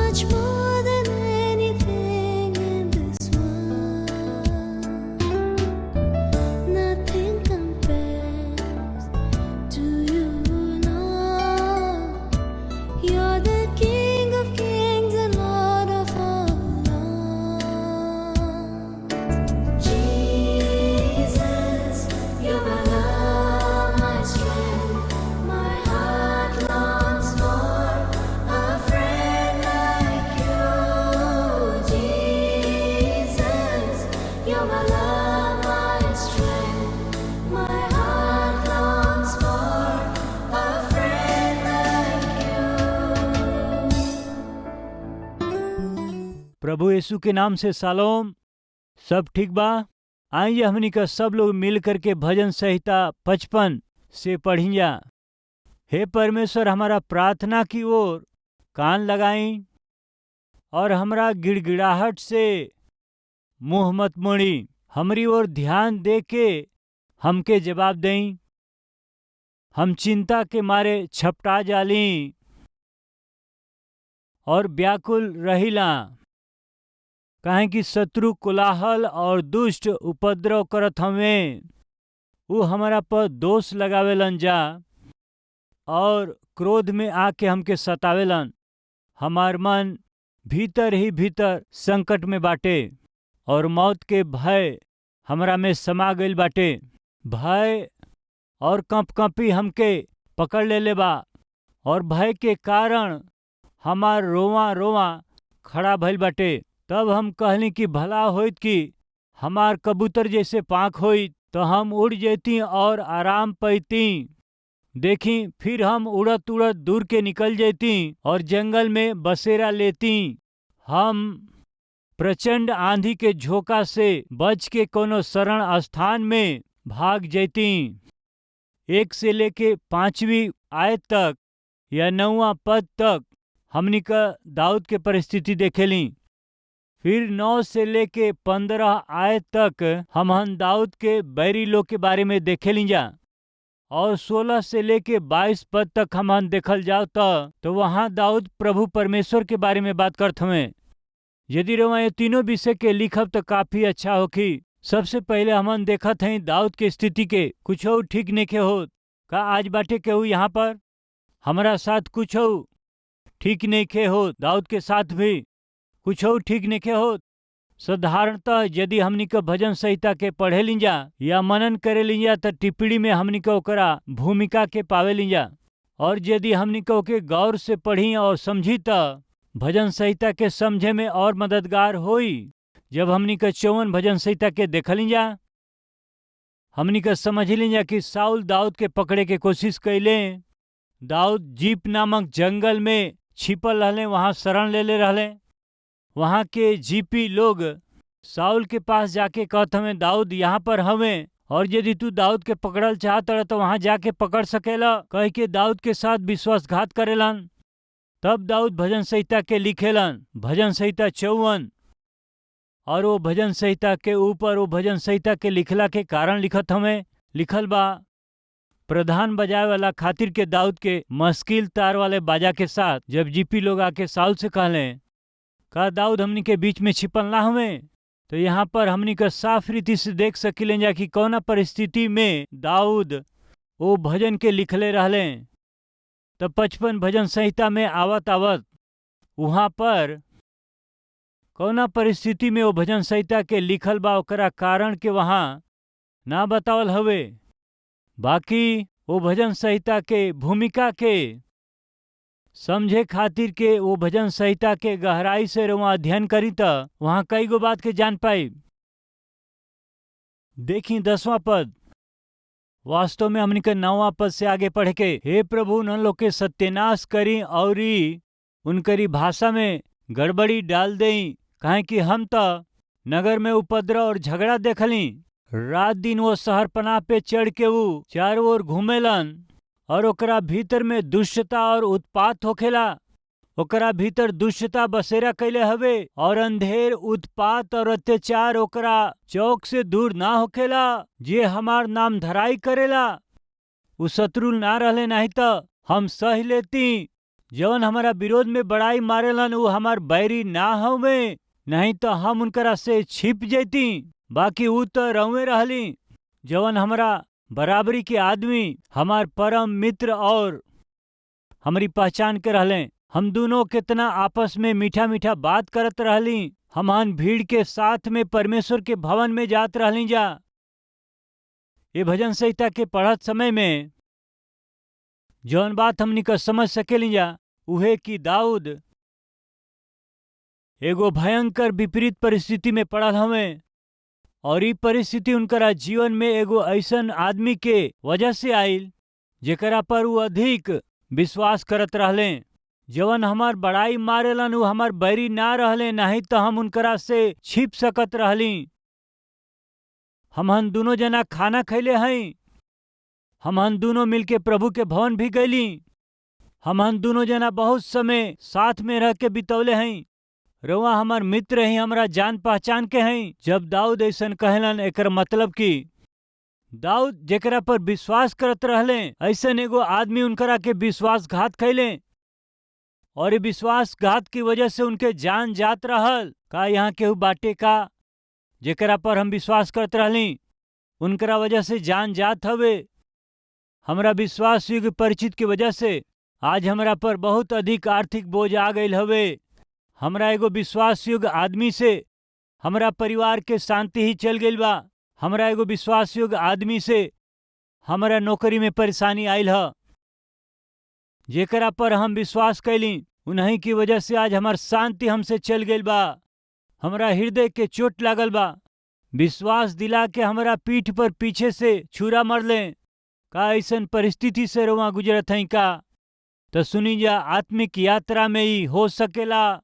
much more than anything in this world. Nothing compares to you, Lord. You're the King of kings and Lord of all lords. Jesus, you're my love, my strength. My heart longs for a friend like you. Jesus, you're my love, my strength. My heart longs for a friend like you. प्रभु यीशु के नाम से शालोम। सब ठीक बा? आइए हमनी का सब लोग मिल करके भजन संहिता 55 से पढ़िया। हे परमेश्वर, हमारा प्रार्थना की ओर कान लगाई और हमरा गिड़गिड़ाहट से मुंह मत मोड़ी। हमरी ओर ध्यान दे के हमके जवाब दें। हम चिंता के मारे छपटा जाली और व्याकुल रहिला, काहे कि शत्रु कोलाहल और दुष्ट उपद्रव करत हमें। वो हमारा पर दोष लगावेलन जा और क्रोध में आके हमके सतावेलन। हमार मन भीतर ही भीतर संकट में बाटे और मौत के भय हमरा में समा गईल बाटे। भय और कंपकंपी हमके पकड़ लेले बा और भय के कारण हमार रोवा रोवा खड़ा भइल बाटे। तब हम कहली कि भला होइत कि हमार कबूतर जैसे पाँख होइत तो हम उड़ जैती और आराम पैती। देखी, फिर हम उड़त उड़त दूर के निकल जैती और जंगल में बसेरा लेती। हम प्रचंड आंधी के झोंका से बच के कोनो शरण स्थान में भाग जैती। 1 से लेके 5वीं आयत तक या 9वां पद तक हमनी का दाऊद के परिस्थिति देखेली। फिर 9 से लेके 15 आयत तक हमहन दाऊद के बैरी लोग के बारे में देखेली जा और 16 से लेके 22 पद तक हमहन देखल जाओ तो वहाँ दाऊद प्रभु परमेश्वर के बारे में बात करत हमें। यदि रवा ये तीनों विषय के लिखब तो काफी अच्छा होखी। सबसे पहले हमन देखत हैं दाऊद के स्थिति के। कुछ ठीक नहीं के हो का आज बाटे केहू यहाँ पर हमारा साथ कुछ ठीक नहीं के हो। दाऊद के साथ भी कुछ ठीक नहीं के हो। साधारणतः यदि हमनी का भजन संहिता के पढ़े लीजा या मनन करे लीजा तो टिप्पणी में हमनी का ओकरा भूमिका के पावे लीजा, और यदि हमनी का ओके गौर से पढ़ी और समझी तो भजन संहिता के समझे में और मददगार होई। जब हमनी का 54 भजन संहिता के देख लीजा, हमनी का समझ लीजा कि साउल दाऊद के पकड़े के कोशिश कैले। दाऊद जीप नामक जंगल में छिपल रहले, वहां शरण ले रहले। वहां के जीपी लोग साउल के पास जाके कहत हमें दाऊद यहाँ पर हमें, और यदि तू दाऊद के पकड़ल चाहत रह तो वहां जाके पकड़ सकेला, कह के दाऊद के साथ विश्वासघात करेलन। तब दाऊद भजन संहिता के लिखेलन, भजन संहिता 54। और वो भजन संहिता के ऊपर वो भजन संहिता के लिखला के कारण लिखत हमें लिखल बा, प्रधान बजाए वाला खातिर के दाऊद के मस्किल तार वाले बाजा के साथ जब जीपी लोग आके साउल से कहले का दाऊद हमनी के बीच में छिपल ना हमें, तो यहाँ पर हमनी का साफ रीति से देख सकिले जा कि कौना परिस्थिति में दाऊद वो भजन के लिखले रहले। तो 55 भजन संहिता में आवत आवत वहाँ पर कौना परिस्थिति में वो भजन संहिता के लिखल बा ओकरा कारण के वहाँ ना बतावल हवे। बाकी वो भजन संहिता के भूमिका के समझे खातिर के वो भजन संहिता के गहराई से वहाँ अध्ययन करी तो वहाँ कई गो बात के जान पाई। देखी 10वां पद, वास्तव में हमनी के 9वां पद से आगे पढ़ के, हे प्रभु उन लोग के सत्यानाश करी और उनकरी भाषा में गड़बड़ी डाल दें, काहे कि हम तो नगर में उपद्रव और झगड़ा देखली। रात दिन वो शहरपनाह पे चढ़ के वो चारों ओर घूमेलन और ओकरा भीतर में दुष्टता और उत्पात होखेला। ओकरा भीतर दुष्टता बसेरा कैले हवे और अंधेर उत्पात और अत्याचार ओकरा चौक से दूर ना होखेला। जे हमार नाम धराई करेला उ शत्रु ना रहले, नहीं तो हम सह लेती। जवन हमारा विरोध में बड़ाई मारेलन उ हमार बैरी ना हवे, नहीं तो हम उनकरा से छिप जैती। बाकी उ तो रहुए रहली। जवन हमारा बराबरी के आदमी हमार परम मित्र और हमारी पहचान के रहले। हम दोनों कितना आपस में मीठा मीठा बात करत रहली। हमन भीड़ के साथ में परमेश्वर के भवन में जात रहली जा। ये भजन संहिता के पढ़त समय में जौन बात हमनी का समझ सकेली जा उहे कि दाऊद एगो भयंकर विपरीत परिस्थिति में पड़ल हवे और ई परिस्थिति उनकरा जीवन में एगो ऐसन आदमी के वजह से आइल जेकरा पर वो अधिक विश्वास करत रहले। जवन हमार बड़ाई मारेलन उ हमार बैरी ना रहले, नहीं तो हम उनकरा से छिप सकत रहली। हमहन दोनों जना खाना खैले हई। हमहन दोनों मिलके प्रभु के भवन भी गईली। हमहन दोनों जना बहुत समय साथ में रह के बितौले हई। रउआ हमार मित्र ही हमरा जान पहचान के हई। जब दाऊद ऐसन कहलन एकर मतलब कि दाऊद जेकरा पर विश्वास करत रहले ऐसन एगो आदमी उनकरा के विश्वासघात कैले और ये विश्वासघात की वजह से उनके जान जात रहल। का यहाँ केहू बाटे का जेकरा पर हम विश्वास करत रहली उनकरा वजह से जान जात हवे? हमरा विश्वास योग्य परिचित की वजह से आज हमरा पर बहुत अधिक आर्थिक बोझ आ गईल हवे। हमरा एगो विश्वास योग्य आदमी से हमरा परिवार के शांति ही चल गईल बा। हमरा एगो विश्वास योग्य आदमी से हमरा नौकरी में परेशानी आयल ह। जेकरा पर हम विश्वास कैली उन्हीं की वजह से आज हमार शांति हमसे चल गईल बा। हमरा हृदय के चोट लागल बा। विश्वास दिला के हमरा पीठ पर पीछे से छुरा मरले। का ऐसन परिस्थिति से रुआ गुजरत हई का? तो सुनी जा, आत्मिक यात्रा में ही हो सकेला।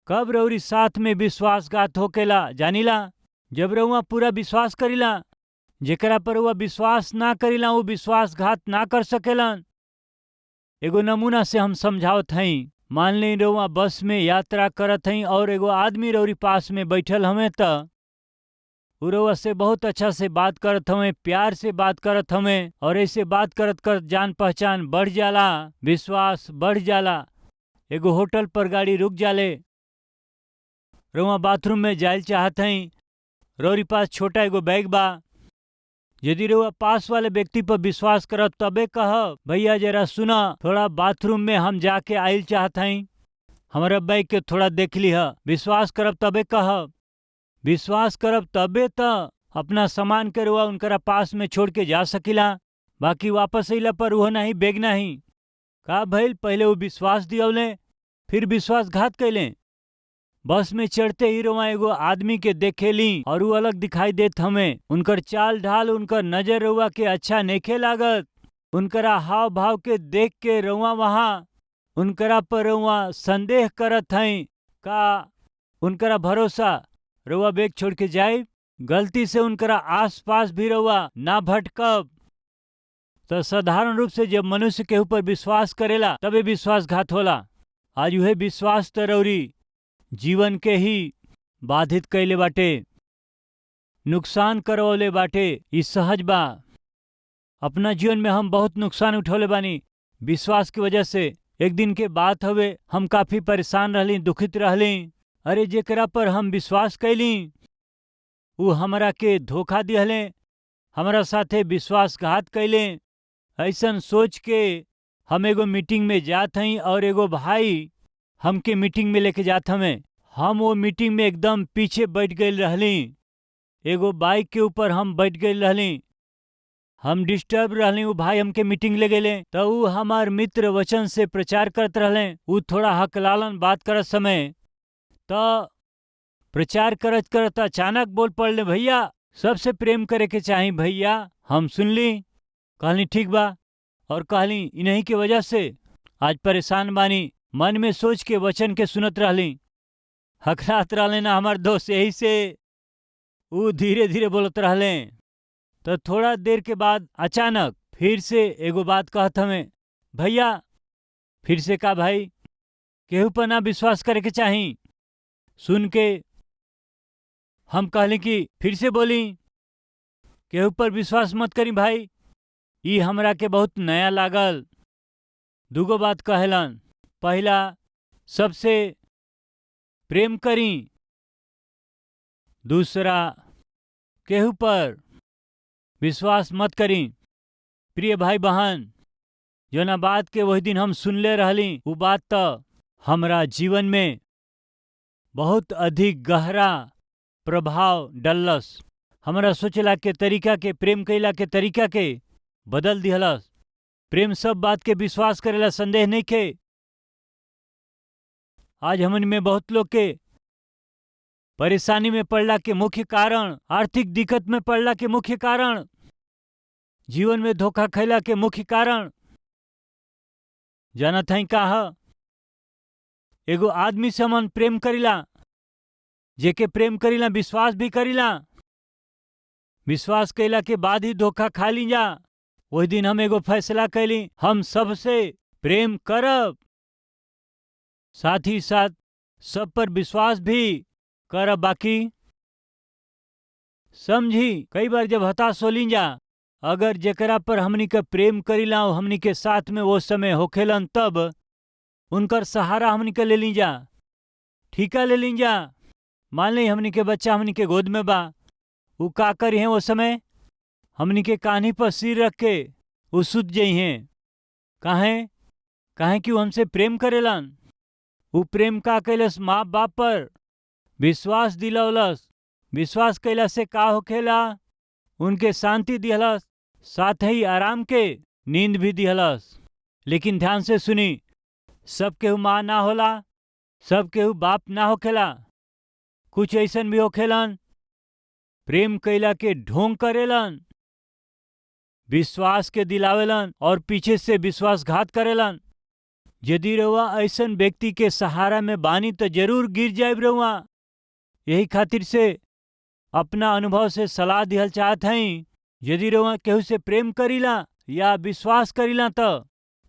कब रउरी साथ में विश्वासघात होकेला जानिला? जब रउआ पूरा विश्वास करीला। जेकरा पर वह विश्वास ना करीला वो विश्वासघात ना कर सकेलन। एगो नमूना से हम समझावत हई। मान ली रउआ बस में यात्रा करत हई और एगो आदमी रउरी पास में बैठल हमें त उ रउआ से बहुत अच्छा से बात करत हमें, प्यार से बात करत हमें और ऐसे बात करत करत जान पहचान बढ़ जाला, विश्वास बढ़ जाला। एगो होटल पर गाड़ी रुक जाले। रउआ बाथरूम में जाइल चाहत हई। रउरी पास छोटा एगो बैग बा। यदि रउआ पास वाले व्यक्ति पर विश्वास करब तबे कहब भैया जरा सुना, थोड़ा बाथरूम में हम जाके आइल चाहत हई, हमारा बैग के थोड़ा देख लिह। विश्वास करब तबे कहब। विश्वास करब तबे त अपना सामान के रुआ उनकरा पास में छोड़ के जा सकिला। बाकी वापस अइला पर वो नहीं बैग नहीं। का भइल? पहले वो विश्वास दियौले फिर विश्वासघात कैले। बस में चढ़ते ही रुआ एगो आदमी के देखेली और वो अलग दिखाई देत हमें। उनकर चाल ढाल, उनकर नजर रुआ के अच्छा नेखे लागत। उनकरा हाव भाव के देख के रुआ वहाँ उनकरा पर रुआ संदेह करत हई। का उनकरा भरोसा रउआ बैग छोड़ के जाए? गलती से उनकरा आस पास भी रउआ ना भटकब। तो साधारण रूप से जब मनुष्य के ऊपर विश्वास करेला तबे विश्वासघात होला। आज वह विश्वास तरौरी जीवन के ही बाधित कैले बाटे, नुकसान करवले बाटे। ई सहज बा। अपना जीवन में हम बहुत नुकसान उठौले बानी विश्वास की वजह से। एक दिन के बात हवे, हम काफी परेशान रहली, दुखित रहली। अरे जेकरा पर हम विश्वास कैली वो हमरा के धोखा दिहले, हमरा साथे विश्वासघात कैले। ऐसन सोच के हम एगो मीटिंग में जात हई और एगो भाई हमके मीटिंग में लेके जात हमें। हम वो मीटिंग में एकदम पीछे बैठ गई रहली। एगो बाइक के ऊपर हम बैठ गई रहली। हम डिस्टर्ब रहली। वो भाई हमके मीटिंग ले गए तो वो हमार मित्र वचन से प्रचार करत रहले। वो थोड़ा हकलालन बात करत समय तो प्रचार करत करत अचानक बोल पड़ले, भैया सबसे प्रेम करे के चाही भैया। हम सुनली, कहली ठीक बा और कहली इन्हीं के वजह से आज परेशान बानी। मन में सोच के वचन के सुनत रहली। हकलात रहले ना हमार दोस्त, यही से वो धीरे धीरे बोलत रहले। तो थोड़ा देर के बाद अचानक फिर से एगो बात कहत हमें, भैया फिर से का भाई केहू पर ना विश्वास करे के चाही। सुन के हम कहले कि फिर से बोली, केहू पर विश्वास मत करी भाई। ई हमरा के बहुत नया लागल। दूगो बात कहलन। पहला, सबसे प्रेम करी। दूसरा, केहू पर विश्वास मत करी। प्रिय भाई बहन, जोना बात के वही दिन हम सुनले रहली, वो बात तो हमरा जीवन में बहुत अधिक गहरा प्रभाव डलस। हमरा सोचला के तरीका के, प्रेम कैला के तरीका के बदल दिहलस। प्रेम सब बात के विश्वास करेला, संदेह नहीं के। आज हमन में बहुत लोग के परेशानी में पड़ला के मुख्य कारण, आर्थिक दिक्कत में पड़ला के मुख्य कारण, जीवन में धोखा खैला के मुख्य कारण जानत हई का ह? एगो आदमी से हमन प्रेम करीला, जेके प्रेम करीला विश्वास भी करीला, विश्वास कैला के बाद ही धोखा खा ली जा। वही दिन हम एगो फैसला कैली, हम सबसे प्रेम करब, साथ ही साथ सब पर विश्वास भी करब। बाकी समझी, कई बार जब हताश होली जा, अगर जेकरा पर हमनी के प्रेम करीला और हमनी के साथ में वो समय होखेलन, तब उनकर सहारा हमनी के ले ली जा, ठीका ले ली जा। मान ली हमनी के बच्चा हमनी के गोद में बा, वो का करी है वो समय? हमनी के कान्ही पर सिर रख के वो सुत जई हैं। काहे कि वो हमसे प्रेम करेलन। वो प्रेम का कैलस? माँ बाप पर विश्वास दिलौलस। विश्वास कैला से का होखेला? उनके शांति दिहलस, साथ ही आराम के नींद भी दिहलस। लेकिन ध्यान से सुनी, सब केहू माँ ना होला, सब केहू बाप ना होखेला। कुछ ऐसन भी होखेलन प्रेम कैला के ढोंग करेलन, विश्वास के दिलावेलन और पीछे से विश्वासघात करेलन। यदि रउआ ऐसन व्यक्ति के सहारा में बानी तो जरूर गिर जाए रउआ। यही खातिर से अपना अनुभव से सलाह दिहल चाहत हई, यदि रउआ केहू से प्रेम करीला या विश्वास करीला तो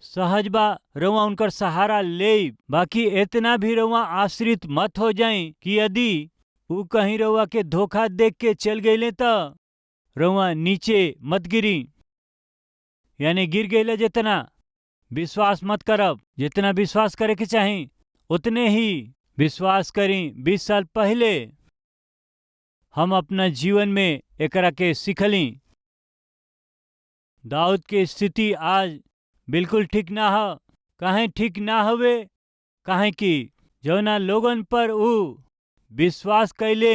सहज बा रउआ उनकर सहारा ले। बाकी इतना भी रउआ आश्रित मत हो जाए कि यदि वो कहीं रउआ के धोखा देख के चल गईले तो रउआ नीचे मत गिरी। यानी गिर गईले जितना विश्वास मत करब, जितना विश्वास करे के चाही उतने ही विश्वास करी। 20 साल पहले हम अपना जीवन में एकरा के सीखली। दाऊद के स्थिति आज बिल्कुल ठीक ना हो। काहे ठीक ना हवे? काहे कि जौना लोगन पर वो विश्वास कैले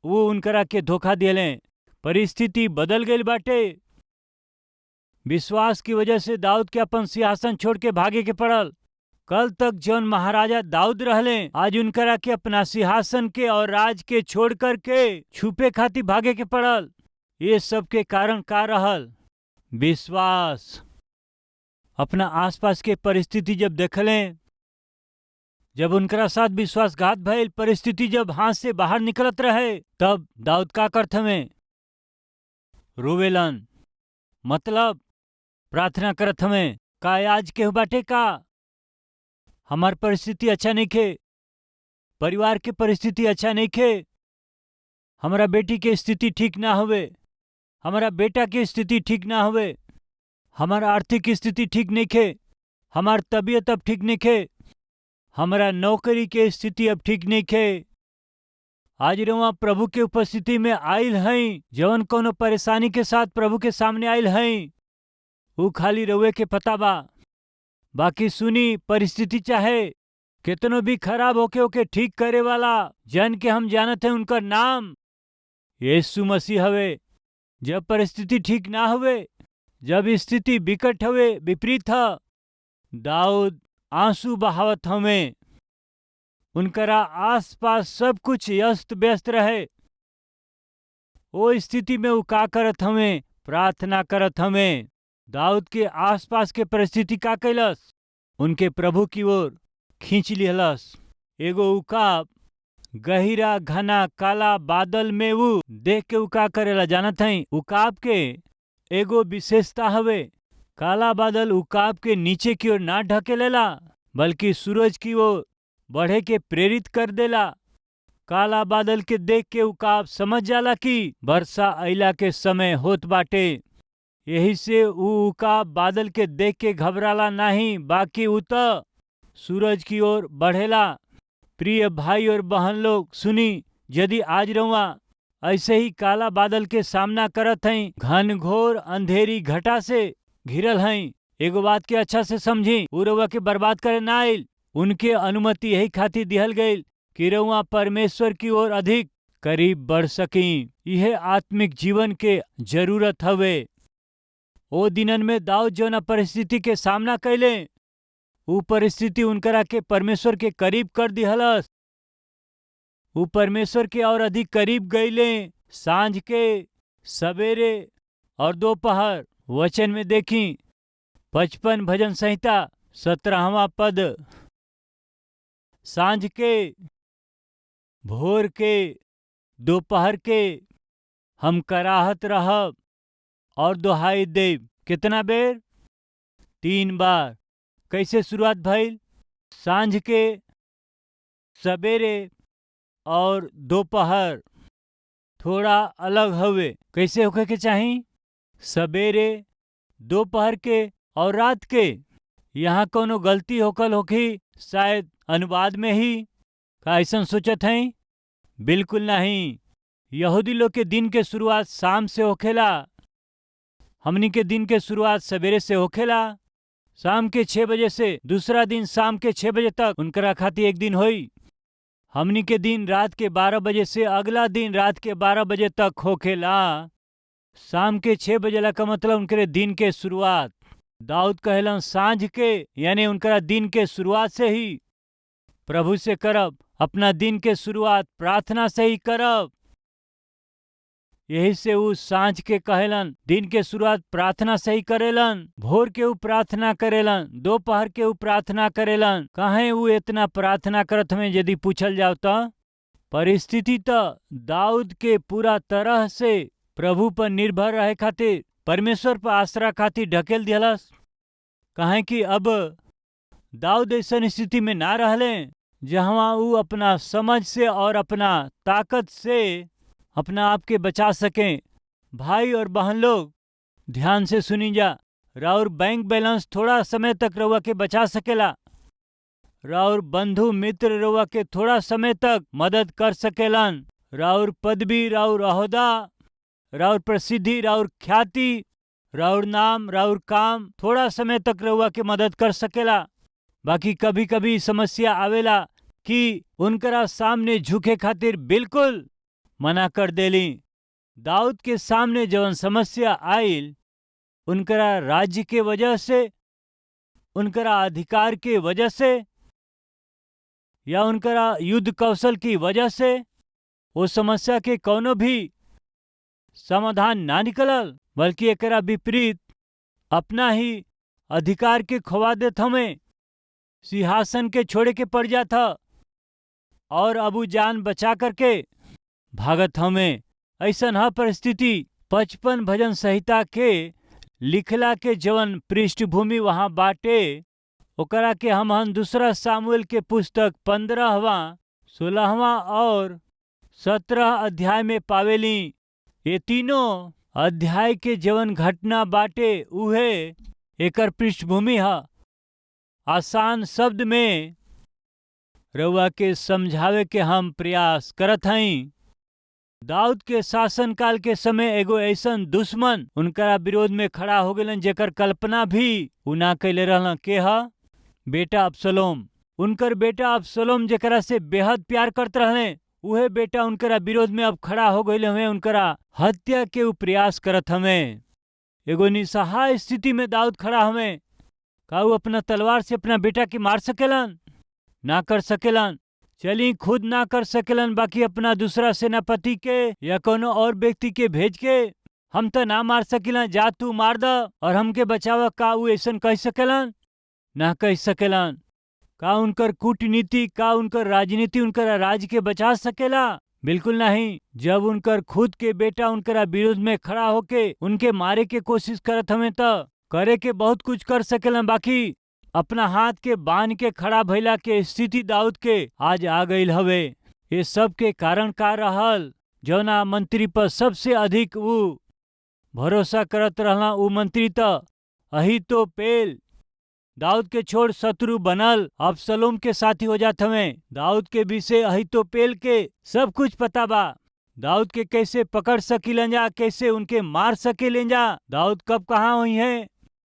वो उनकरा के धोखा दिले। परिस्थिति बदल गई बाटे। विश्वास की वजह से दाऊद के अपन सिंहासन छोड़ के भागे के पड़ल। कल तक जौन महाराजा दाऊद रहले, आज उनकरा के अपना सिंहासन के और राज के छोड़ कर के छुपे खातिर भागे के पड़ल। ये सब के कारण का रहल? विश्वास। अपना आसपास के परिस्थिति जब देखले, जब उनकरा साथ विश्वासघात भइल, परिस्थिति जब हाथ से बाहर निकलत रहे, तब दाऊद का करत हमें रोवेलन। मतलब प्रार्थना करत हमें, का आज केहू बाटे का हमार परिस्थिति अच्छा नहीं खे, परिवार के परिस्थिति अच्छा नहीं खे, हमारा बेटी के स्थिति ठीक ना हुए, हमारा बेटा की स्थिति ठीक ना हुए, हमारा आर्थिक स्थिति ठीक नहीं खे, हमार तबीयत अब ठीक नहीं खे, हमारा नौकरी के स्थिति अब ठीक नहीं खे। आज रउआ प्रभु के उपस्थिति में आयल हई, जवन कोनो परेशानी के साथ प्रभु के सामने आयल हई, वो खाली रउए के पता बा। बाकी सुनी, परिस्थिति चाहे कितनो भी खराब होके ओके ठीक करे वाला जन के हम जानत हैं उनका नाम यीशु मसीह हवे। जब परिस्थिति ठीक ना हुए, जब स्थिति विकट हवे, विपरीत ह, दाऊद आंसू बहावत हमें। उनकरा आसपास सब कुछ अस्त व्यस्त रहे। वो स्थिति में वो का करत हमें? प्रार्थना करत हमें। दाऊद के आसपास के परिस्थिति का कैलस? उनके प्रभु की ओर खींच लिहलस। एगो उकाब गहिरा घना काला बादल में वो देख के वो का करेला जानत हई? उकाब के एगो विशेषता हवे, काला बादल उकाब के नीचे की ओर ना ढकेलेला, बल्कि सूरज की ओर बढ़े के प्रेरित कर देला। काला बादल के देख के उकाब समझ जाला कि वर्षा अइला के समय होत बाटे। यही से ऊ का बादल के देख के घबराला नहीं, बाकी ऊ त सूरज की ओर बढ़ेला। प्रिय भाई और बहन लोग सुनी, यदि आज रहुआ ऐसे ही काला बादल के सामना करत हई, घनघोर अंधेरी घटा से घिरल हई, एगो बात के अच्छा से समझी, ऊ रउआ के बर्बाद करे ना आइल। उनके अनुमति यही खातिर दिहल गईल कि रउआ परमेश्वर की ओर अधिक करीब बढ़ सकी। यह आत्मिक जीवन के जरूरत हवे। ओ दिनन में दाऊद जौना परिस्थिति के सामना कैले, ऊ परिस्थिति उनकरा के परमेश्वर के करीब कर दिहलस। ऊ परमेश्वर के और अधिक करीब गईले। सांझ के, सवेरे और दोपहर। वचन में देखी 55 भजन संहिता 17वां पद। सांझ के, भोर के, दोपहर के हम कराहत रहब और दोहाई देव। कितना बेर? 3 बार। कैसे शुरुआत भइल? सांझ के, सवेरे और दोपहर। थोड़ा अलग हवे। कैसे होके के चाही? सवेरे, दोपहर के और रात के। यहाँ कोनो गलती होकल होखी शायद अनुवाद में ही। का ऐसा सोचत हई? बिल्कुल नहीं। यहूदी लोग के दिन के शुरुआत शाम से होखेला, हमनी के दिन के शुरुआत सवेरे से होखेला। शाम के 6 बजे से दूसरा दिन शाम के 6 बजे तक उनकरा खातिर एक दिन होई। हमनी के दिन रात के 12 बजे से अगला दिन रात के 12 बजे तक होखेला। शाम के 6 बजे का मतलब उनके दिन के शुरुआत। दाऊद कहलन सांझ के, यानी उनकरा दिन के शुरुआत से ही प्रभु से करब। अपना दिन के शुरुआत प्रार्थना से ही करब। यही से ऊ सांझ के कहेलन, दिन के शुरुआत प्रार्थना से ही करेलन। भोर के ऊ प्रार्थना करेलन, दोपहर के ऊ प्रार्थना करेलन। काहे ऊ इतना प्रार्थना करत हमें यदि पूछल जाओ त? परिस्थिति त दाऊद के पूरा तरह से प्रभु पर निर्भर रहे खातिर, परमेश्वर पर आसरा खातिर ढकेल दिहलस। काहे कि अब दाऊद ऐसा स्थिति में ना रहले जहाँ ऊ अपना समझ से और अपना ताकत से अपना आप के बचा सकें। भाई और बहन लोग ध्यान से सुनी जा। राउर बैंक बैलेंस थोड़ा समय तक रउआ के बचा सकेला। राउर बंधु मित्र रउआ के थोड़ा समय तक मदद कर सकेलन। राउर पदवी, राउर अहोदा, राउर प्रसिद्धि, राउर ख्याति, राउर नाम, राउर काम थोड़ा समय तक रउआ के मदद कर सकेला। बाकी कभी कभी समस्या आवेला कि उनकरा सामने झुके खातिर बिल्कुल मना कर देली। दाऊद के सामने जवन समस्या आइल, उनकरा राज्य के वजह से, उनकरा अधिकार के वजह से या उनकरा युद्ध कौशल की वजह से, वो समस्या के कोनो भी समाधान ना निकलल, बल्कि एकरा विपरीत अपना ही अधिकार के खोवा देत हमें, सिंहासन के छोड़े के पड़ जाता और अबू जान बचा करके भागत हमें। ऐसा ह परिस्थिति 55 भजन संहिता के लिखला के जवन पृष्ठभूमि वहां बाटे, ओकरा के हम दूसरा सामुएल के पुस्तक 15वां, 16वां और 17 अध्याय में पावेली। ये तीनों अध्याय के जवन घटना बाटे उहे एकर पृष्ठभूमि है। आसान शब्द में रउआ के समझावे के हम प्रयास करत हई। दाऊद के शासन काल के समय एगो ऐसन दुश्मन उनकरा विरोध में खड़ा हो गलन जेकर कल्पना भी उ ना कैले रहलन। के ह? बेटा अब्सलोम। उनकर बेटा अब्सलोम जेकरा से बेहद प्यार करत रहले, उहे बेटा उनकरा विरोध में अब खड़ा हो गए हमें, उनकरा हत्या के उ प्रयास करत हमें। एगो निसहाय स्थिति में दाऊद खड़ा हमें। का उ अपना तलवार से अपना बेटा के मार सकेलन? ना कर सकेलन। चली खुद ना कर सकेलन, बाकी अपना दूसरा सेनापति के या कोनो और व्यक्ति के भेज के हम तो ना मार सकेलन, जा तू मार द और हमके बचावा। का उ ऐसन कह सकेलन? ना कह सकेलन। का उनकर कूटनीति, का उनकर राजनीति उनकर राज्य के बचा सकेला? बिल्कुल नहीं। जब उनकर खुद के बेटा उनकरा विरोध में खड़ा होके उनके मारे के कोशिश करत हमें तो करे के बहुत कुछ कर सकेलन, बाकी अपना हाथ के बांध के खड़ा भइला के स्थिति दाऊद के आज आ गईल हवे। ये सब के कारण का रहल? जौना मंत्री पर सबसे अधिक वो भरोसा करत रहला उ मंत्री त अहीतोपेल दाऊद के छोड़ शत्रु बनल अबसलोम के साथी हो जात हवे। दाऊद के विषय अहीतोपेल के सब कुछ पता बा। दाऊद के कैसे पकड़ सकीलन जा, कैसे उनके मार सकेलन जा, दाऊद कब कहाँ हुई है,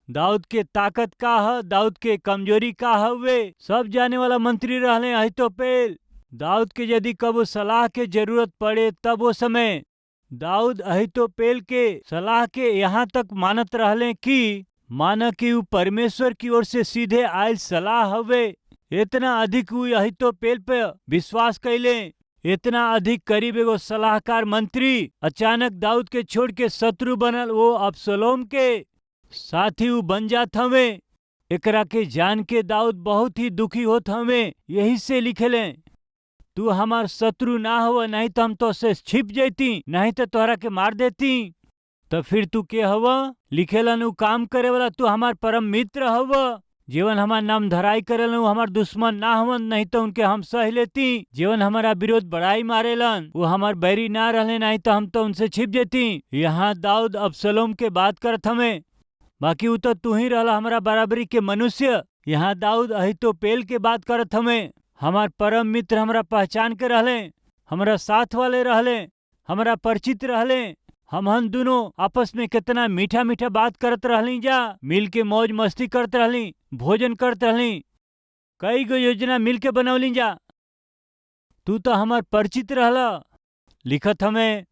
दाऊद के ताकत का है, दाऊद के कमजोरी का हवे, सब जाने वाला मंत्री रहले अहीतोपेल। दाऊद के यदि कबो सलाह के जरूरत पड़े तब वो समय दाऊद अहीतोपेल के सलाह के यहाँ तक मानत रहले कि माना कि वो परमेश्वर की ओर से सीधे आयल सलाह हवे। इतना अधिक वो अहीतोपेल पे विश्वास कैले, इतना अधिक करीब एगो सलाहकार मंत्री अचानक दाऊद के छोड़ के शत्रु बनल वो अबसलोम के साथी वो बन जात हवे। एकरा के जान के दाऊद बहुत ही दुखी होत हवे। यही से लिखेले, तू हमार शत्रु ना हो, नहीं तो हम तो से छिप जैती, नहीं तो तोहरा के मार देती। तो फिर तू के हवा? लिखेलन उ काम करे वाला, तू हमार परम मित्र हवा। जीवन हमार नाम धराई करेलन वो हमार दुश्मन ना हवन, नहीं तो उनके हम सह लेती। जीवन हमारा विरोध बड़ाई मारेलन वो हमार बैरी ना रहले, नहीं तो हम तो उनसे छिप जेती। यहाँ दाऊद अबसलोम के बात करत हमें, बाकी वो तो तू ही रहला हमारा बराबरी के मनुष्य। यहाँ दाऊद अहीतोपेल के बात करत हमें, हमार परम मित्र हमरा पहचान के रहले, हमारा साथ वाले रहले, हमारा परिचित रहले। हमहन दोनों आपस में कितना मीठा मीठा बात करत रहली जा, मिल के मौज मस्ती करत रहली, भोजन करत रहली, कई गो योजना मिल के बनौली जा। तू तो हमार परिचित रहला। लिखत हमें,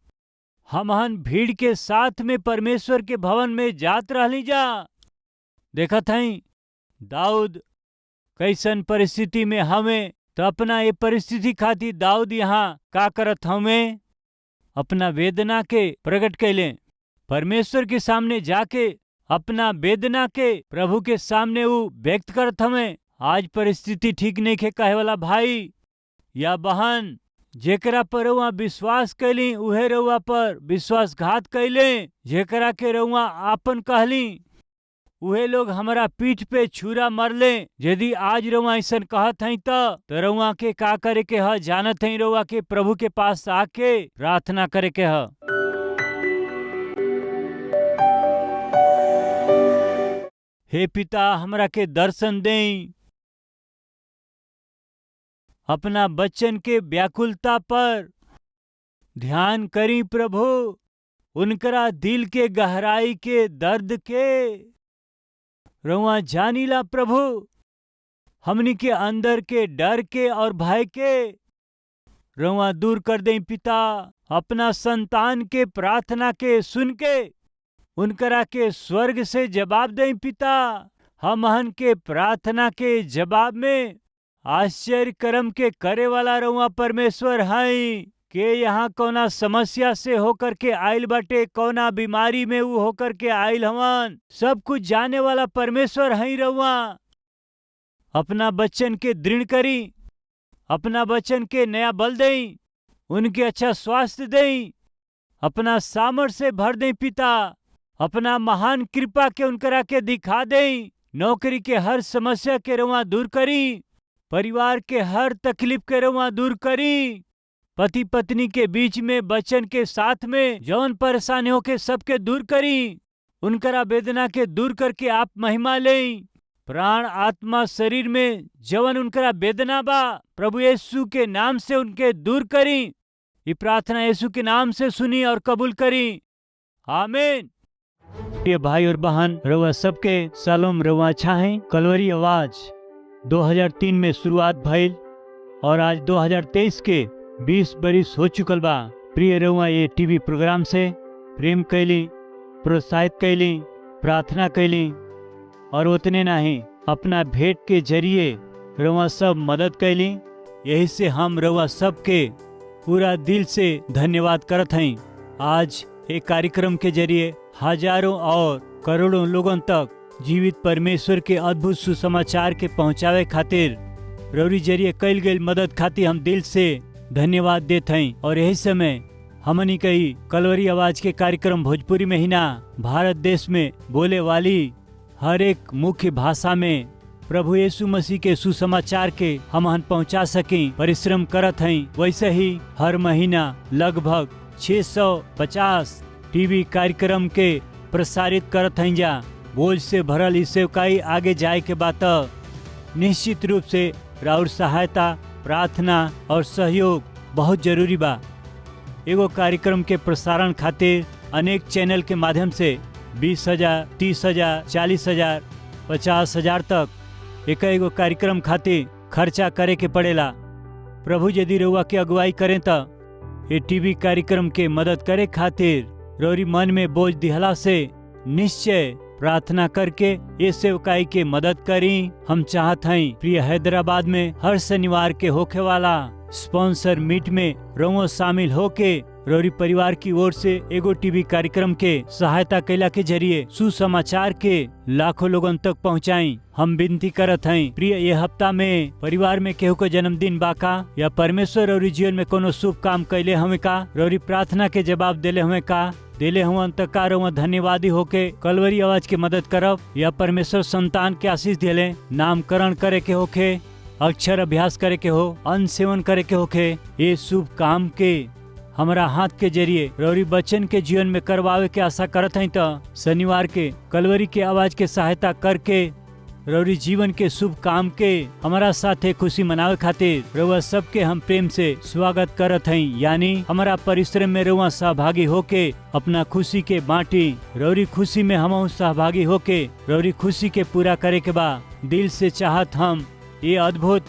हमहन भीड़ के साथ में परमेश्वर के भवन में जात रहली जा। देखत हई दाऊद कैसन परिस्थिति में हमें, तो अपना ये परिस्थिति खातिर दाऊद यहाँ का करत हमें, अपना वेदना के प्रकट कैले, परमेश्वर के सामने जाके अपना वेदना के प्रभु के सामने वो व्यक्त करत हमें। आज परिस्थिति ठीक नहीं के कहे वाला भाई या बहन, जेकरा पर रउआ विश्वास कैली उहे रउआ पर विश्वासघात कैले, जेकरा के रउआ आपन कहली उहे लोग हमारा पीठ पे छुरा मरले। यदि आज रउआ ऐसा कहत हई तो रउआ के का करे के ह जानत हई, रउआ के प्रभु के पास आके प्रार्थना करे के ह। हे पिता, हमरा के दर्शन देई, अपना बच्चन के व्याकुलता पर ध्यान करी प्रभु, उनकरा दिल के गहराई के दर्द के रउआ जानीला प्रभु, हमनी के अंदर के डर के और भय के रउआ दूर कर दें पिता। अपना संतान के प्रार्थना के सुन के उनकरा के स्वर्ग से जवाब दें पिता। हमहन के प्रार्थना के जवाब में आश्चर्य कर्म के करे वाला रउआ परमेश्वर हई। के यहाँ कौना समस्या से होकर के आइल बाटे, कौना बीमारी में वो होकर के आइल हवन, सब कुछ जाने वाला परमेश्वर हई रउआ। अपना बच्चन के दृढ़ करी, अपना बच्चन के नया बल देई, उनके अच्छा स्वास्थ्य देई, अपना सामर्थ से भर दें पिता। अपना महान कृपा के उनकरा के दिखा देई। नौकरी के हर समस्या के रउआ दूर करी, परिवार के हर तकलीफ के रउआ दूर करी, पति पत्नी के बीच में बच्चन के साथ में जौन परेशानियों के सबके दूर करी, उनकरा वेदना के दूर करके आप महिमा लें। प्राण आत्मा शरीर में जवन उनकरा वेदना बा प्रभु यीशु के नाम से उनके दूर करी। ये प्रार्थना यीशु के नाम से सुनी और कबूल करी, आमीन। ये भाई और बहन, रउआ सबके सलाम, रउआ अच्छा है। कलवरी आवाज 2003 में शुरुआत भइल और आज 2023 के 20 बरिस हो चुकल बा। प्रिय रउआ ये टीवी प्रोग्राम से प्रेम कैली, प्रोत्साहित कैली, प्रार्थना कैली और उतने नहीं अपना भेंट के जरिए रउआ सब मदद कैली। यही से हम रउआ सबके पूरा दिल से धन्यवाद करत हई। आज एक कार्यक्रम के जरिए हजारों और करोड़ों लोगों तक जीवित परमेश्वर के अद्भुत सुसमाचार के पहुंचावे खातिर रउरी जरिए कैल गई मदद खातिर हम दिल से धन्यवाद देते हैं। और यही समय हमनी कई कलवरी आवाज के कार्यक्रम भोजपुरी में ही ना, भारत देश में बोले वाली हर एक मुख्य भाषा में प्रभु यीशु मसीह के सुसमाचार के हम पहुंचा सकें परिश्रम करत हैं। वैसे ही हर महीना लगभग 650 टीवी कार्यक्रम के प्रसारित करत हई जा। बोझ से भरल ई सेवकाई आगे जाए के बात निश्चित रूप से राउर सहायता, प्रार्थना और सहयोग बहुत जरूरी बा। एगो कार्यक्रम के प्रसारण खातिर अनेक चैनल के माध्यम से 20,000, 30,000, 40,000, 50,000 तक एगो कार्यक्रम खातिर खर्चा करे के पड़ेला। प्रभु यदि रउआ के अगुवाई करें त ये टीवी कार्यक्रम के मदद करे खातिर रौरी मन में बोझ दिहला से निश्चय प्रार्थना करके ये सेवकाई के मदद करी। हम चाहत हई प्रिय हैदराबाद में हर शनिवार के होखे वाला स्पॉन्सर मीट में रउआ शामिल होके रौरी परिवार की ओर से एगो टीवी कार्यक्रम के सहायता कैला के जरिए सुसमाचार के लाखों लोगन तक पहुंचाई। हम विनती करत हई प्रिय ये हफ्ता में परिवार में केहू को जन्मदिन बाका या परमेश्वर रौरी जीवन में कोनो शुभ काम कैले हमें का, रौरी प्रार्थना के जवाब देले हमें का, देले हुआ तक का रउआ धन्यवादी होके कलवरी आवाज के मदद करब या परमेश्वर संतान के आशीष देले, नामकरण करे के होके, अक्षर अभ्यास करे के हो, अन्न सेवन करे के होके, ये शुभ काम के हमारा हाथ के जरिए रौरी बच्चन के जीवन में करवावे के आशा करत हई त शनिवार के कलवरी के आवाज के सहायता करके रौरी जीवन के शुभ काम के हमारा साथे खुशी मनावे खातिर रउआ सबके हम प्रेम से स्वागत करत हई। यानी हमारा परिश्रम में रउआ सहभागी होके अपना खुशी के बांटी, रौरी खुशी में हम सहभागी होके रौरी खुशी के पूरा करे के बा। दिल से चाहत हम ये अद्भुत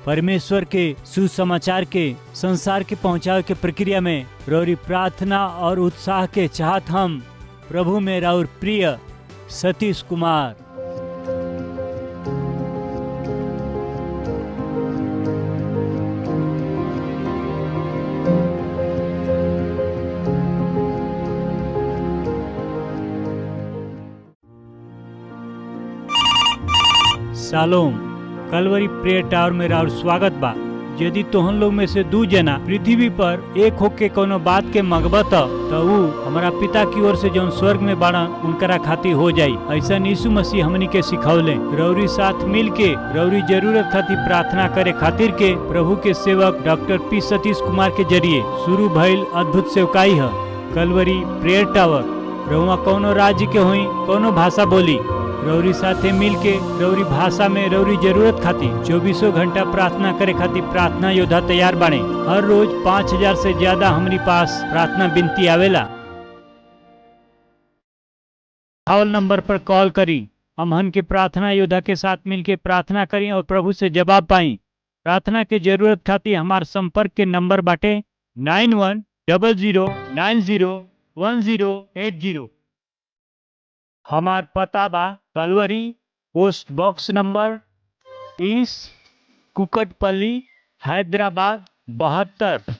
परमेश्वर के सुसमाचार के संसार के पहुंचावे के प्रक्रिया में रौरी प्रार्थना और उत्साह के चाहत हम प्रभु में राउर प्रिय सतीश कुमार। शालोम। कलवरी प्रेयर टावर में राउर स्वागत बा। यदि तोहन लोग में से 2 जना पृथ्वी पर एक होके कोनो बात के मगबत तो ऊ हमारा पिता की ओर से जौन स्वर्ग में बाड़ा उनकरा खातिर हो जाई। ऐसा यीशु मसीह हमनी के सिखौले। रौरी साथ मिल के रौरी जरूरत खातिर प्रार्थना करे खातिर के प्रभु के सेवक डॉक्टर पी सतीश कुमार के जरिए शुरू भइल अद्भुत सेवकाई है कलवरी प्रेयर टावर। रउआ कोनो राज्य के हुई, कोनो भाषा बोली, रौरी साथे मिल के रौरी भाषा में रौरी जरूरत खातिर 24 घंटा प्रार्थना करे खातिर प्रार्थना योद्धा तैयार बने। हर रोज 5,000 से ज्यादा हमारी पास प्रार्थना विनती आवेला। कॉल नंबर पर कॉल करी, हमहन के प्रार्थना योद्धा के साथ मिल के प्रार्थना करी और प्रभु से जवाब पाई। प्रार्थना के जरूरत खातिर हमार संपर्क के नंबर बाटे 9100901080। हमार पता बा Calvary post box number 30, Kukatpally, Hyderabad 72।